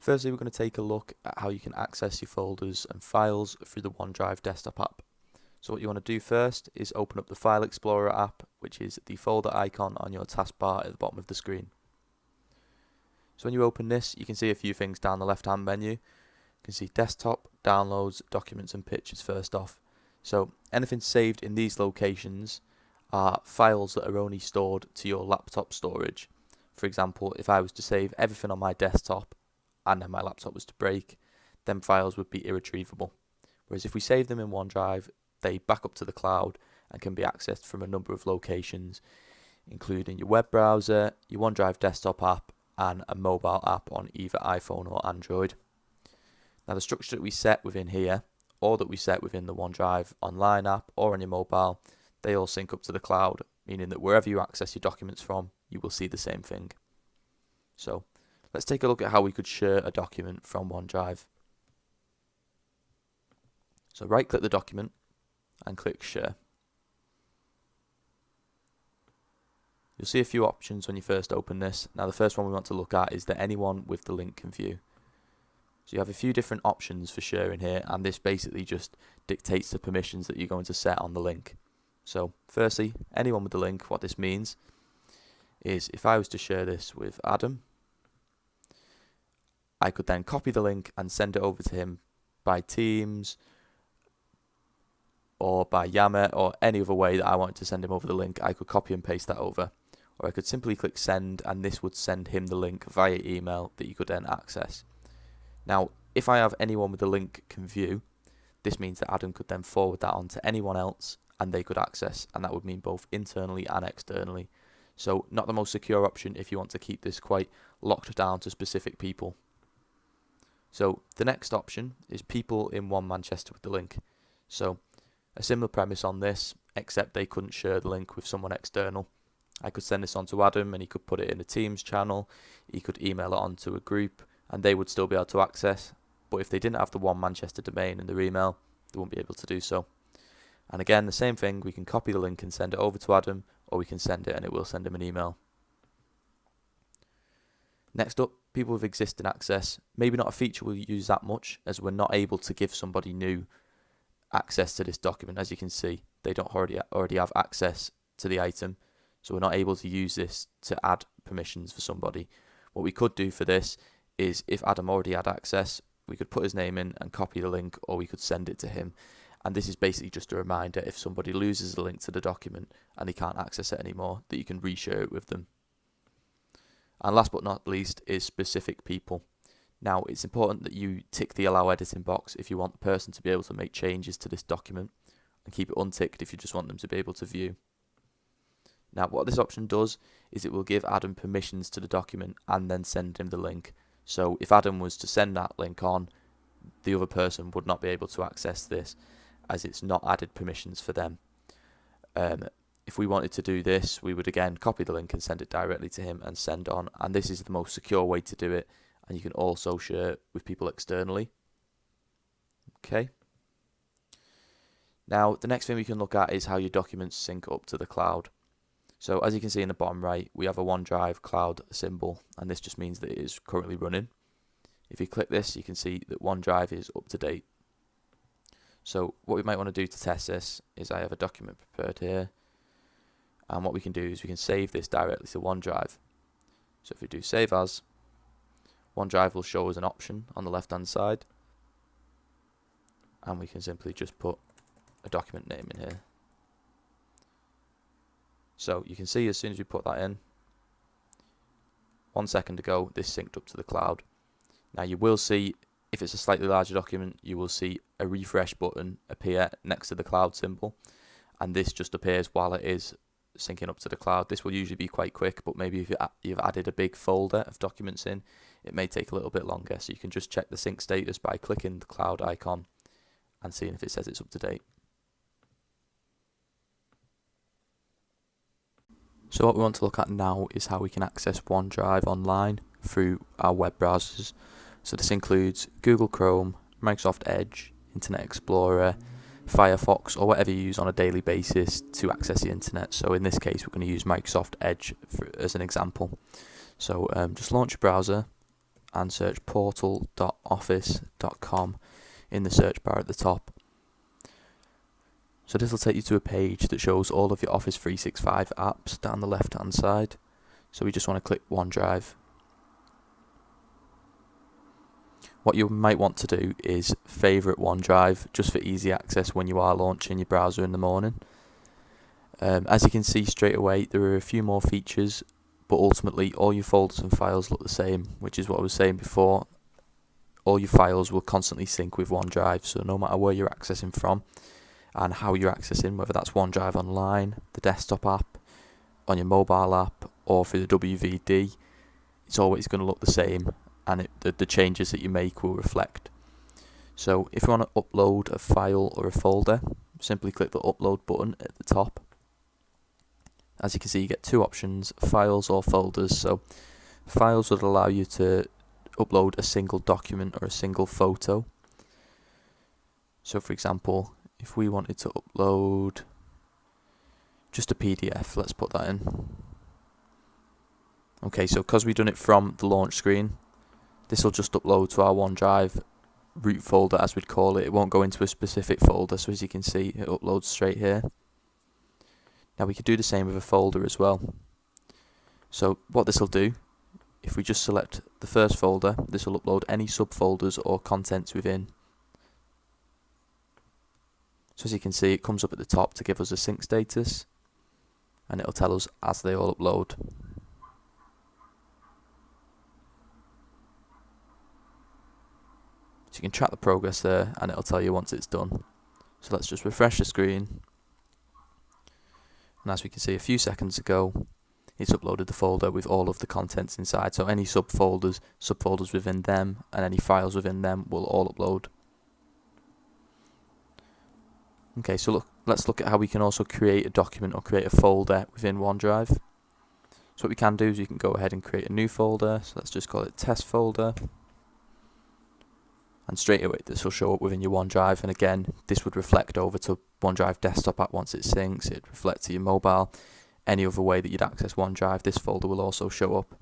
Firstly, we're going to take a look at how you can access your folders and files through the OneDrive desktop app. So what you want to do first is open up the File Explorer app, which is the folder icon on your taskbar at the bottom of the screen. So when you open this, you can see a few things down the left-hand menu. You can see Desktop, Downloads, Documents and Pictures first off. So anything saved in these locations are files that are only stored to your laptop storage. For example, if I was to save everything on my desktop and then my laptop was to break, then files would be irretrievable. Whereas if we save them in OneDrive, they back up to the cloud and can be accessed from a number of locations, including your web browser, your OneDrive desktop app, and a mobile app on either iPhone or Android. Now the structure that we set within here, or that we set within the OneDrive online app or on your mobile, they all sync up to the cloud, meaning that wherever you access your documents from, you will see the same thing. So let's take a look at how we could share a document from OneDrive. So right click the document and click share. You'll see a few options when you first open this. Now the first one we want to look at is that anyone with the link can view. So you have a few different options for sharing here, and this basically just dictates the permissions that you're going to set on the link. So firstly, anyone with the link, what this means is if I was to share this with Adam, I could then copy the link and send it over to him by Teams or by Yammer or any other way that I wanted to send him over the link. I could copy and paste that over. Or I could simply click send and this would send him the link via email that you could then access. Now, if I have anyone with the link can view, this means that Adam could then forward that on to anyone else and they could access, and that would mean both internally and externally. So not the most secure option if you want to keep this quite locked down to specific people. So the next option is people in One Manchester with the link. So a similar premise on this, except they couldn't share the link with someone external. I could send this on to Adam and he could put it in a Teams channel, he could email it on to a group and they would still be able to access. But if they didn't have the One Manchester domain in their email, they wouldn't be able to do so. And again, the same thing, we can copy the link and send it over to Adam, or we can send it and it will send him an email. Next up, people with existing access. Maybe not a feature we'll use that much, as we're not able to give somebody new access to this document. As you can see, they don't already have access to the item, so we're not able to use this to add permissions for somebody. What we could do for this is, if Adam already had access, we could put his name in and copy the link, or we could send it to him. And this is basically just a reminder, if somebody loses the link to the document and they can't access it anymore, that you can reshare it with them. And last but not least is specific people. Now it's important that you tick the allow editing box if you want the person to be able to make changes to this document, and keep it unticked if you just want them to be able to view. Now what this option does is it will give Adam permissions to the document and then send him the link. So if Adam was to send that link on, the other person would not be able to access this, as it's not added permissions for them. If we wanted to do this, we would again copy the link and send it directly to him and send on, and this is the most secure way to do it, and you can also share it with people externally. Okay. Now the next thing we can look at is how your documents sync up to the cloud. So as you can see in the bottom right, we have a OneDrive cloud symbol, and this just means that it is currently running. If you click this, you can see that OneDrive is up to date. So what we might want to do to test this is, I have a document prepared here, and what we can do is we can save this directly to OneDrive. So if we do save as, OneDrive will show us an option on the left hand side, and we can simply just put a document name in here. So you can see as soon as we put that in, 1 second ago this synced up to the cloud. Now you will see, if it's a slightly larger document, you will see a refresh button appear next to the cloud symbol, and this just appears while it is syncing up to the cloud. This will usually be quite quick, but maybe if you've added a big folder of documents in, it may take a little bit longer. So you can just check the sync status by clicking the cloud icon and seeing if it says it's up to date. So what we want to look at now is how we can access OneDrive online through our web browsers. So this includes Google Chrome, Microsoft Edge, Internet Explorer, Firefox, or whatever you use on a daily basis to access the internet. So in this case, we're going to use Microsoft Edge as an example. So just launch your browser, and search portal.office.com in the search bar at the top. So this will take you to a page that shows all of your Office 365 apps down the left hand side. So we just want to click OneDrive. What you might want to do is favourite OneDrive just for easy access when you are launching your browser in the morning. As you can see straight away, there are a few more features, but ultimately all your folders and files look the same, which is what I was saying before. All your files will constantly sync with OneDrive, so no matter where you're accessing from and how you're accessing, whether that's OneDrive online, the desktop app, on your mobile app, or through the WVD, it's always going to look the same, and the changes that you make will reflect. So if you want to upload a file or a folder, simply click the upload button at the top. As you can see, you get two options, files or folders. So files would allow you to upload a single document or a single photo. So for example, if we wanted to upload just a PDF, let's put that in. Okay, so because we've done it from the launch screen, this will just upload to our OneDrive root folder, as we'd call it. It won't go into a specific folder, so as you can see, it uploads straight here. Now we could do the same with a folder as well. So what this will do, if we just select the first folder, this will upload any subfolders or contents within. So as you can see, it comes up at the top to give us a sync status, and it'll tell us as they all upload. So you can track the progress there, and it'll tell you once it's done. So let's just refresh the screen. And as we can see a few seconds ago, it's uploaded the folder with all of the contents inside. So any subfolders within them, and any files within them will all upload. Okay, so let's look at how we can also create a document or create a folder within OneDrive. So what we can do is you can go ahead and create a new folder. So let's just call it test folder. And straight away this will show up within your OneDrive, and again this would reflect over to OneDrive desktop app once it syncs. It reflects to your mobile. Any other way that you'd access OneDrive, this folder will also show up.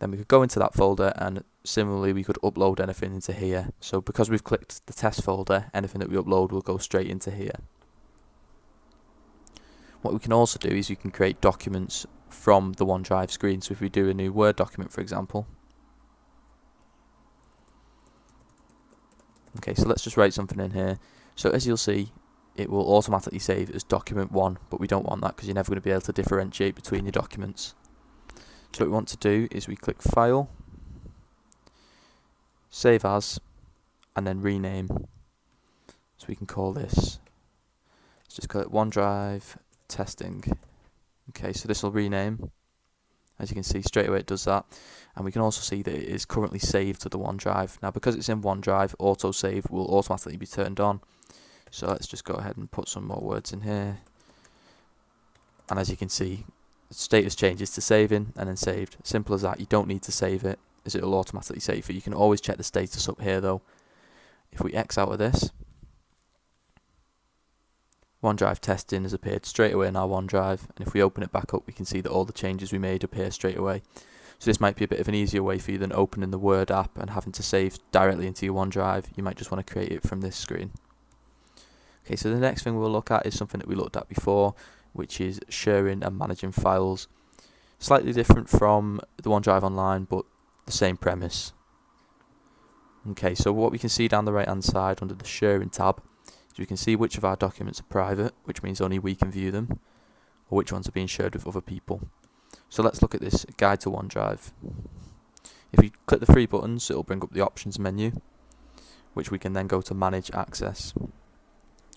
Then we could go into that folder, and similarly we could upload anything into here. So because we've clicked the test folder, anything that we upload will go straight into here. What we can also do is you can create documents from the OneDrive screen. So if we do a new Word document, for example. Okay, so let's just write something in here. So as you'll see, it will automatically save as document 1, but we don't want that because you're never going to be able to differentiate between your documents. So what we want to do is we click File, Save As, and then Rename. So we can call this, let's just call it OneDrive Testing. Okay, so this will rename. As you can see, straight away it does that. And we can also see that it is currently saved to the OneDrive. Now because it's in OneDrive, autosave will automatically be turned on. So let's just go ahead and put some more words in here. And as you can see, the status changes to saving and then saved. Simple as that. You don't need to save it, as it will automatically save it. You can always check the status up here though. If we X out of this, OneDrive testing has appeared straight away in our OneDrive, and if we open it back up we can see that all the changes we made appear straight away. So this might be a bit of an easier way for you than opening the Word app and having to save directly into your OneDrive. You might just want to create it from this screen. Okay, so the next thing we'll look at is something that we looked at before, which is sharing and managing files. Slightly different from the OneDrive Online, but the same premise. Okay, so what we can see down the right hand side under the sharing tab, so we can see which of our documents are private, which means only we can view them, or which ones are being shared with other people. So let's look at this guide to OneDrive. If you click the three buttons, it will bring up the options menu, which we can then go to manage access.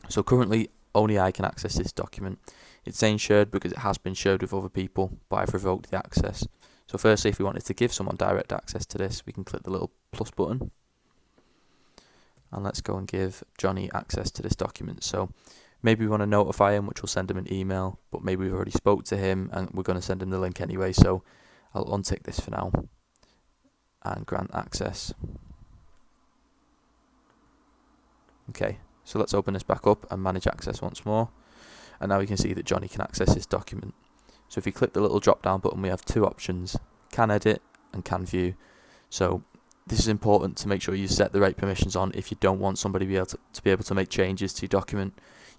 So currently only I can access this document. It's saying shared because it has been shared with other people, but I've revoked the access. So firstly, if we wanted to give someone direct access to this, we can click the little plus button. And let's go and give Johnny access to this document. So maybe we want to notify him, which will send him an email, but maybe we've already spoke to him and we're going to send him the link anyway. So I'll untick this for now and grant access. Okay, so let's open this back up and manage access once more. And now we can see that Johnny can access this document. So if you click the little drop down button, we have two options, can edit and can view. So this is important to make sure you set the right permissions on if you don't want somebody to be able to make changes to your document.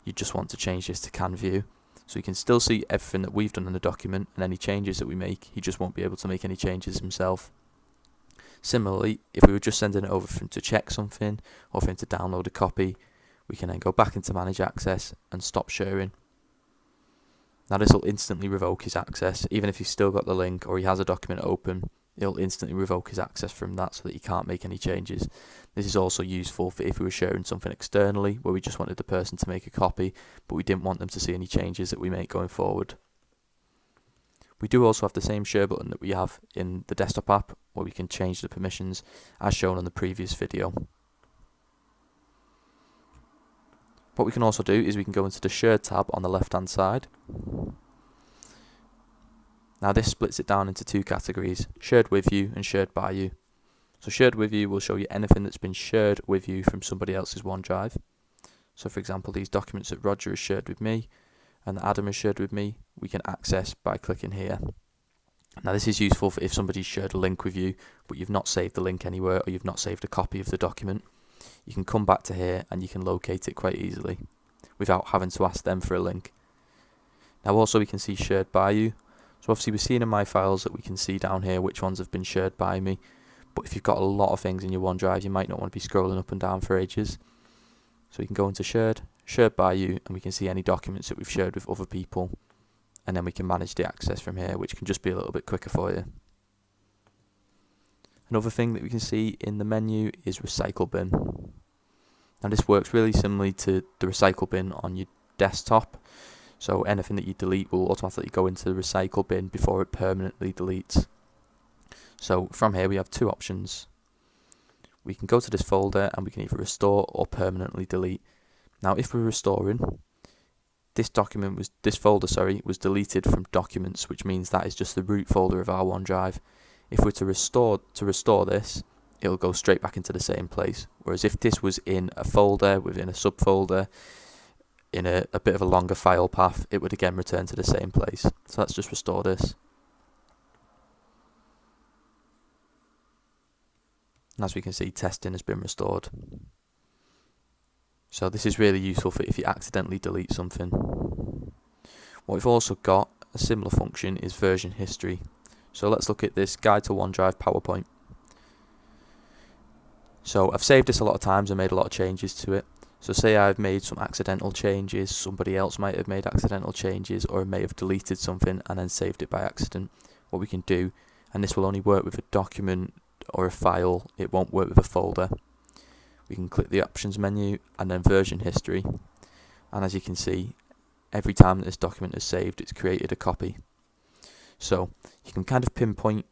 You just want to change this to can view. So you can still see everything that we've done in the document, and any changes that we make, he just won't be able to make any changes himself. Similarly, if we were just sending it over for him to check something, or for him to download a copy, we can then go back into Manage Access and stop sharing. Now this will instantly revoke his access, even if he's still got the link or he has a document open, it'll instantly revoke his access from that so that he can't make any changes. This is also useful for if we were sharing something externally where we just wanted the person to make a copy, but we didn't want them to see any changes that we make going forward. We do also have the same share button that we have in the desktop app, where we can change the permissions as shown on the previous video. What we can also do is we can go into the Shared tab on the left hand side. Now this splits it down into two categories, shared with you and shared by you. So shared with you will show you anything that's been shared with you from somebody else's OneDrive. So for example, these documents that Roger has shared with me and that Adam has shared with me, we can access by clicking here. Now this is useful for if somebody's shared a link with you, but you've not saved the link anywhere or you've not saved a copy of the document. You can come back to here and you can locate it quite easily without having to ask them for a link. Now also we can see shared by you. So obviously we're seeing in my files that we can see down here which ones have been shared by me. But if you've got a lot of things in your OneDrive, you might not want to be scrolling up and down for ages. So we can go into shared, shared by you, and we can see any documents that we've shared with other people. And then we can manage the access from here, which can just be a little bit quicker for you. Another thing that we can see in the menu is recycle bin. Now this works really similarly to the recycle bin on your desktop. So anything that you delete will automatically go into the recycle bin before it permanently deletes. So from here we have two options. We can go to this folder and we can either restore or permanently delete. Now if we're restoring, this folder was deleted from documents, which means that is just the root folder of our OneDrive. If we're to restore this, it'll go straight back into the same place. Whereas if this was in a folder, within a subfolder, in a bit of a longer file path, it would again return to the same place. So let's just restore this. And as we can see, testing has been restored. So this is really useful for if you accidentally delete something. What we've also got, a similar function, is version history. So let's look at this Guide to OneDrive PowerPoint. So I've saved this a lot of times and made a lot of changes to it. So say I've made some accidental changes, somebody else might have made accidental changes, or may have deleted something and then saved it by accident. What we can do, and this will only work with a document or a file, it won't work with a folder. We can click the options menu and then version history. And as you can see, every time that this document is saved, it's created a copy. So you can kind of pinpoint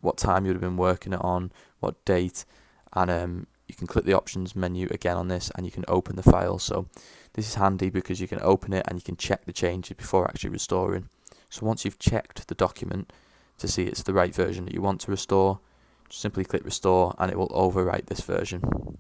what time you would have been working it on, what date, and you can click the options menu again on this and you can open the file. So this is handy because you can open it and you can check the changes before actually restoring. So once you've checked the document to see it's the right version that you want to restore, just simply click restore and it will overwrite this version.